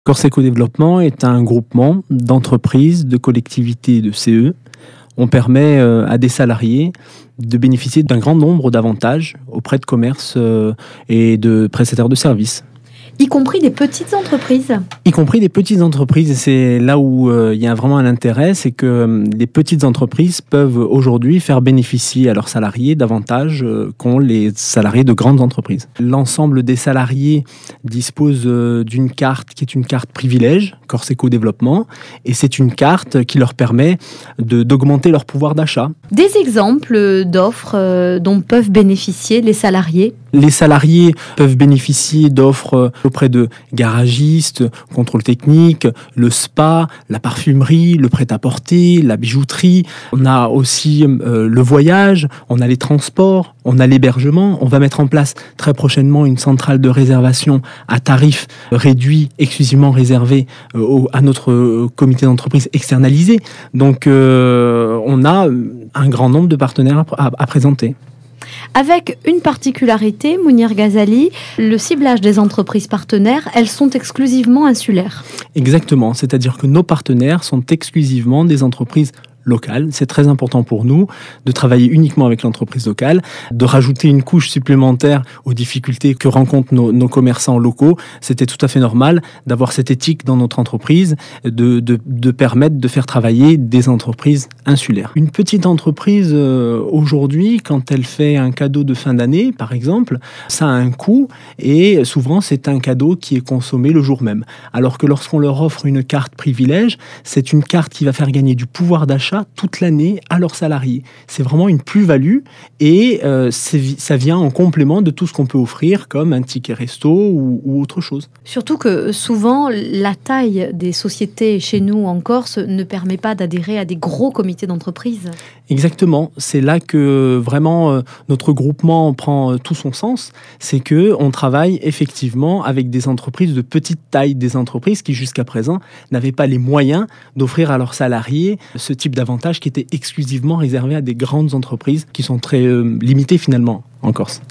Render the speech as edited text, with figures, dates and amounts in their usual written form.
Corseco Développement est un groupement d'entreprises, de collectivités et de CE. On permet à des salariés de bénéficier d'un grand nombre d'avantages auprès de commerces et de prestataires de services. Y compris des petites entreprises. Y compris des petites entreprises, et c'est là où il y a vraiment un intérêt, c'est que les petites entreprises peuvent aujourd'hui faire bénéficier à leurs salariés d'avantages qu'ont les salariés de grandes entreprises. L'ensemble des salariés disposent d'une carte qui est une carte privilège, Corseco Développement, et c'est une carte qui leur permet d'augmenter leur pouvoir d'achat. Des exemples d'offres dont peuvent bénéficier les salariés? Les salariés peuvent bénéficier d'offres auprès de garagistes, contrôle technique, le spa, la parfumerie, le prêt-à-porter, la bijouterie. On a aussi le voyage, on a les transports, on a l'hébergement. On va mettre en place très prochainement une centrale de réservation à tarif réduit, exclusivement réservée à notre comité d'entreprise externalisé. Donc on a un grand nombre de partenaires à présenter. Avec une particularité, Mounir Ghazali, le ciblage des entreprises partenaires, elles sont exclusivement insulaires. Exactement, c'est-à-dire que nos partenaires sont exclusivement des entreprises locales. C'est très important pour nous de travailler uniquement avec l'entreprise locale, de rajouter une couche supplémentaire aux difficultés que rencontrent nos commerçants locaux. C'était tout à fait normal d'avoir cette éthique dans notre entreprise, de permettre de faire travailler des entreprises insulaires. Une petite entreprise, aujourd'hui, quand elle fait un cadeau de fin d'année, par exemple, ça a un coût et souvent c'est un cadeau qui est consommé le jour même. Alors que lorsqu'on leur offre une carte privilège, c'est une carte qui va faire gagner du pouvoir d'achat toute l'année à leurs salariés. C'est vraiment une plus-value et ça vient en complément de tout ce qu'on peut offrir comme un ticket resto ou autre chose. Surtout que souvent, la taille des sociétés chez nous en Corse ne permet pas d'adhérer à des gros comités d'entreprise. Exactement. C'est là que vraiment notre groupement prend tout son sens. C'est qu'on travaille effectivement avec des entreprises de petite taille, des entreprises qui jusqu'à présent n'avaient pas les moyens d'offrir à leurs salariés ce type d'avantages qui étaient exclusivement réservés à des grandes entreprises qui sont très limitées finalement en Corse.